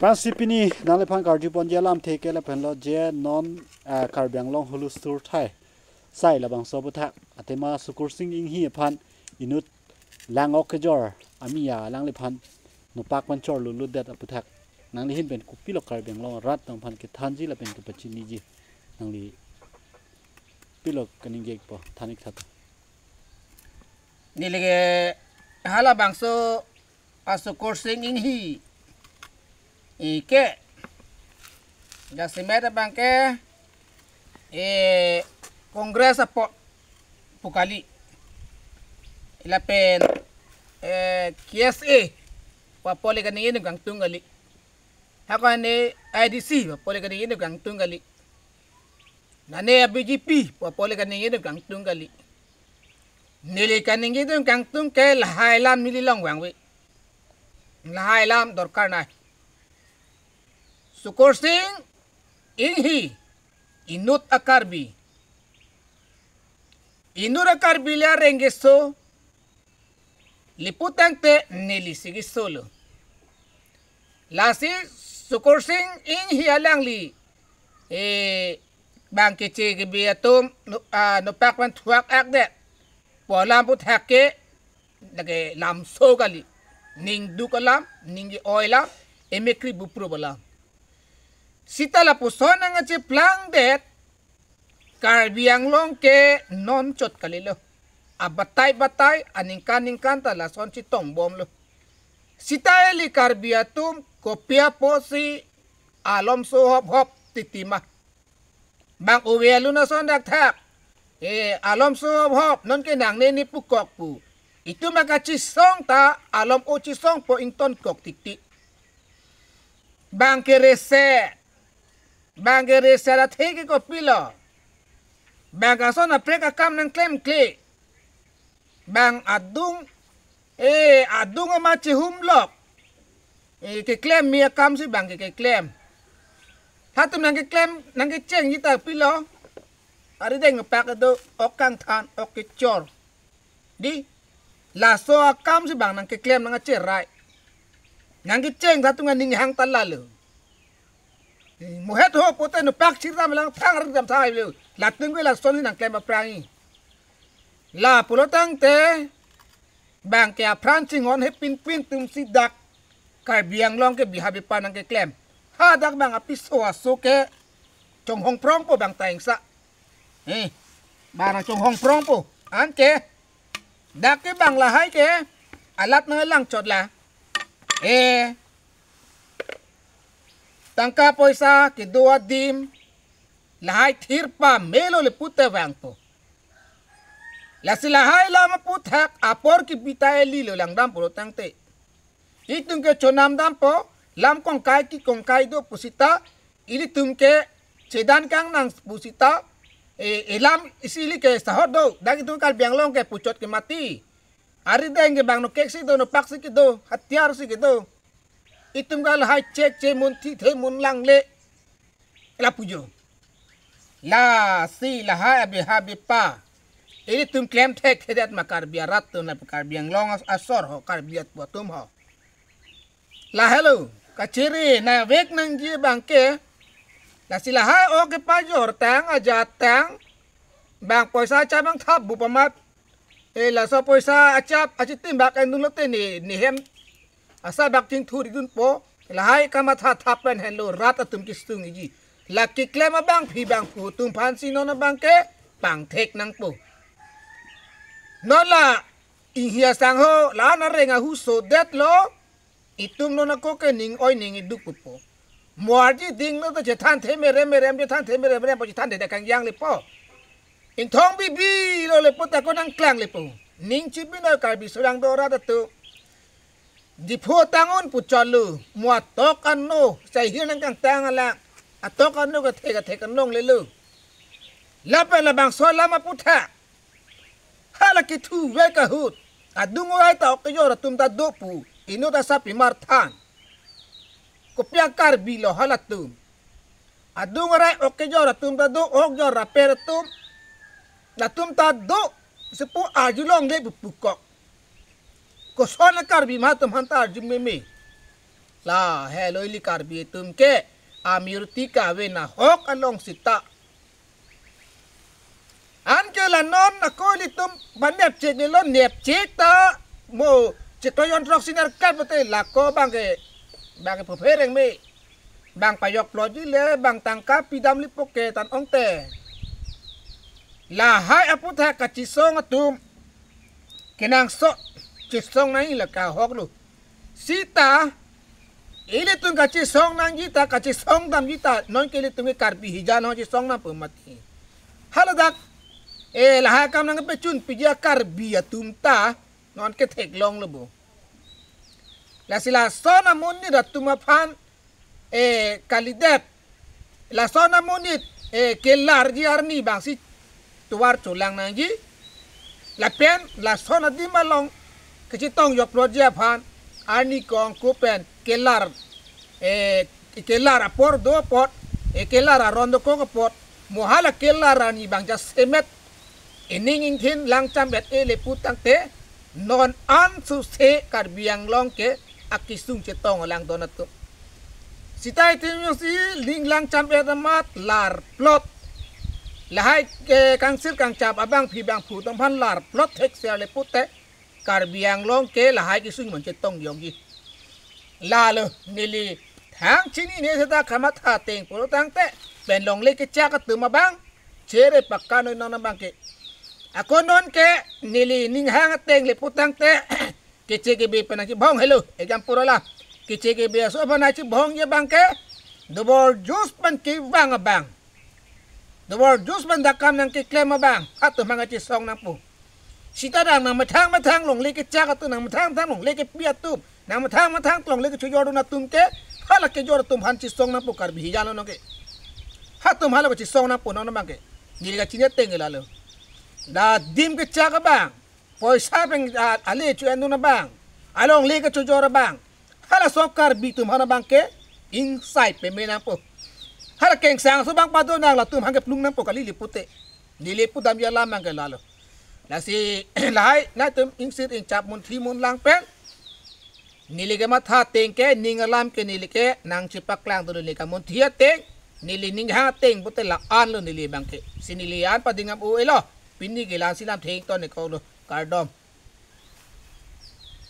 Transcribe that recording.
Pansipini nale pan kardi pon jalam theke la pen lo je non karbyang long hulus tur thai sai la bang sobuthak atema sukur sing ing hi phan inut lang ok jor amia lang le phan no pak pan chor lulu det aputhak nang li hin ben kupi lo karbyang long rat tang phan ke thanji la pen ke pachini ji nang li pilok kaning ge po thanik that nilege hala bangso asukur sing ing hi ike jasimeta bangke kongres apo pukali ilapen KSA papole kaningin gang tunggali hakane IDC papole kaningin gang tunggali nane BGP papole kaningin gang tunggali nili kaningin gang tung ke lahailam mililong wangwe lahailam dorkar nai Sukur sing inghi inut akarbi inur akarbi la rengeso liputang te nilisigi solo lasi sukur sing inghi alangli bangke chege biatum no pakwan thuak akde polam put hakke lage lam sogali ning dukalam ningi oilam emekri bupro balam Sita la pusona nga ci plang det karbiang long ke non chot kalilo abatay aningkan ta la son ci tong bom lo sita eli karbiatum kopia posi alom so hop titima bang uwelu na son dak thak alom so hop non ke nang ne ni pukok pu itu maka ci song ta alom o ci song po ington kok tiktik bang ke reset Bangere sera theke ko pilo bang aso na preka kam nang klem kle bang adung adung ma chi humlok ke klem mi kam si bang ke klem hatum nang ke klem nang ke cheng yita pilo ari deng pak do okang than ok chor di la so kam si bang nang ke klem nang cherai nang ke cheng hatung ning hang talalu muhet ho pote no pak chirda melang thang ram thai lu la tung la son nang klem prangi la pulotang te bang ke apranching on he pin tum si dak karbiang long ke bihabi panang ke klem ha dak bang apiso aso ke chong hong prong po bang taing sa bang chong hong prong po an ke dak ke bang la hai ke alat na lang chot la Tangka poisa ke dua dim lahai thirpa melo le putte wang po la silahai la maputhak apor ki bitai li lo lang dam po tangte itung ke chonam dam po lam kong kai do pusita ili tum ke chedan kang nang pusita elam isili ke sahod do dagi tung kal biang long ke puchot ke mati ari denge bang no keksi do no paksi ke do hatiar si ke do itum gal hai cek mun thi the mun lang le la pujo la si la ha abi habi pa ini tum klem tek hedat makar biarat tu na pakar biang long asor ho kar biat buatum ho la hello kaciri na wek nang ji bangke la si la ha o ke pajor tang aja tang bang poisa cha bang thap bu pamat la so poisa achap achitim bak en nulote ni hem asa bak ting thu dun po lahai kama tha thapen hello rat atum kistung ji la ki klema bang phi bang pu tum phan si no na bang ke pang thek nang po no la i hia sang ho la na renga hu so det lo itum no na ko ke ning oi ning i duk po muarji ding no to je than the mere je than the mere po je than de kang yang le po in thong bi lo le po ta ko nang klang le po ning chi bi no ka bi surang do ra ta tu di pho tangon pu chalu mua tok anno sai hi nang kang tang ala atok anno ka the kan nong le lu la pa la bang so la ma pu tha hala ki thu we ka hut adung ai ta ok yo tum ta do pu ino ta sa pi mar than ko pya kar bi lo hala tum adung rai ok yo tum ta do ok yo ra per tum la tum ta do se pu ajulong le pu ko sona kar bi ma tum han ta jum me ลาเฮลอยลิการบีตุมเกอามิรติกาเวนะฮอกอลองสิตาอันเกลันนอนนักโกลิตุมบันเนบเจกเนลอนเนบเจกตาโมจิตยอนทรอกซินาร์กันปะเตลักโกบางเกเพอเพเรงเมบางปยอกปลอจิเลบางตังกาปิดามลิปเกตันองเตลาให้อพุทธะกัจจิสงตุมเกนังโซจิสงนั้นละกาฮอกลูสิตาเอเลตุงกัจจิสงนั้นยิตากัจจิสงดำยิตานอนเกเลตุงการบิฮิจานอนจิสงนั้นเปิดมาทีฮัลโหลดักลาให้กำลังไปจุนปิจาการบิยตุมตานอนเกเทกลงเลยบุลาสิลาโซนามุนนี่ดัตุมาพันkalidet la sona monit kelar ji arni bangsi tuar chulang nang ji la pen la sona di malong keci tong yok proja phan arni kong ku pen kelar kelar apor do pot kelar rondo ko pot mohala kelar ani bangja semet ening ingthin lang chambet le putang te non an su se kar biang long ke akisung chetong lang donatu sitai timyo si ling lang champe tamat lar plot lahai ke kangsir kang chap abang phi bang phu tong phan lar plot thek sia le putte kar biang long ke lahai ki sung mon che tong yong gi la lo nili thang chini ne sa khama tha teng pu tang te ben long le ke cha ka tu ma bang chere pakka no na bang ke akonon ke nili ning hang teng le putang te ke che ke be pana ki bong hello exam purala kiche ke biasa apa nak cibong je bang ke the word juice pan ke bang abang the word juice pan dakam nang ke klaim abang atau mangaci song nang pu sita dang nang matang long le ke cak atau nang matang long le ke piat tu nang matang long le ke cuyor na tum ke hala ke jor tum han ci song nang pu kar bi jalo nang ke hatum hala ke ci song nang pu nang bang ke ni ga cinya teng lalu da dim ke cak abang poisa peng ale cu anu na bang along le ke cuyor abang hala sokar bitum hana bangke inside pe menang po hala keng sang so bang pado nang la tum hangke plung nang po kali lipute niliput dam ya lam mangke lalo la si lai na tum insir ing chap mun thi mun lang pen nilike ma tha teng ke ning alam ke nilike nang chipak lang to nilika mun thia teng nili ning ha teng pute la an lo nili bangke sinilian padingam u elo pinni gelan silam theng to ne ko lo kardom